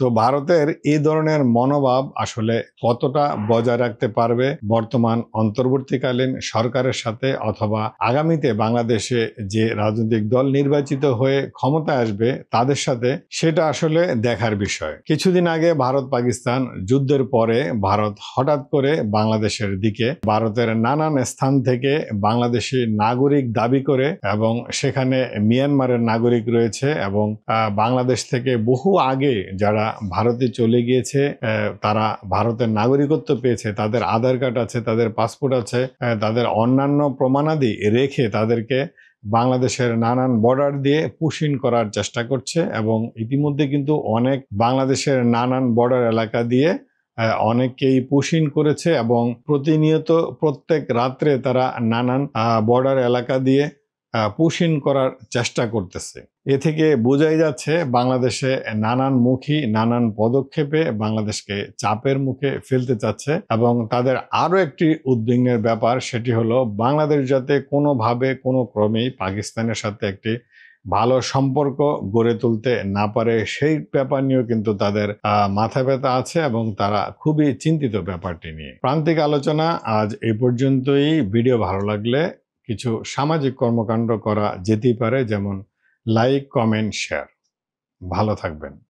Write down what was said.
তো ভারতের এই ধরনের মনোভাব আসলে কতটা বজায় রাখতে পারবে বর্তমান অন্তর্বর্তীকালীন সরকারের সাথে, অথবা আগামীতে বাংলাদেশে যে রাজনৈতিক দল নির্বাচিত হয়ে ক্ষমতায় আসবে তাদের সাথে, সেটা আসলে দেখার বিষয়। কিছুদিন আগে ভারত পাকিস্তান যুদ্ধের পরে ভারত হঠাৎ করে বাংলাদেশের দিকে ভারতের নানান স্থান থেকে বাংলাদেশি নাগরিক দাবি করে, এবং সেখানে মিয়ানমারের নাগরিক রয়েছে, এবং বাংলাদেশ থেকে বহু আগে যারা ভারতে চলে গিয়েছে, তারা ভারতের নাগরিকত্ব পেয়েছে, তাদের আধার কার্ড আছে, তাদের পাসপোর্ট আছে, তাদের অন্যান্য প্রমাণাদি রেখে তাদেরকে বাংলাদেশের নানান বর্ডার দিয়ে পুশিং করার চেষ্টা করছে। এবং ইতিমধ্যে কিন্তু অনেক বাংলাদেশের নানান বর্ডার এলাকা দিয়ে অনেকেই পুশিং করেছে, এবং প্রতিনিয়ত প্রত্যেক রাত্রে তারা নানান বর্ডার এলাকা দিয়ে পুশিং করার চেষ্টা করতেছে। এ থেকে বোঝাই যাচ্ছে বাংলাদেশে নানান পদক্ষেপে বাংলাদেশকে চাপের মুখে ফেলতে চাচ্ছে। এবং তাদের আরো একটি উদ্বিগ্নের ব্যাপার, সেটি হলো বাংলাদেশ যাতে কোনোভাবে কোনো ক্রমেই পাকিস্তানের সাথে একটি ভালো সম্পর্ক গড়ে তুলতে না পারে, সেই ব্যাপার নিয়েও কিন্তু তাদের মাথা ব্যথা আছে, এবং তারা খুবই চিন্তিত ব্যাপারটি নিয়ে। প্রান্তিক আলোচনা আজ এই পর্যন্তই। ভিডিও ভালো লাগলে কিছু সামাজিক কর্মকাণ্ড করা যেতেই পারে, যেমন লাইক, কমেন্ট, শেয়ার। ভালো থাকবেন।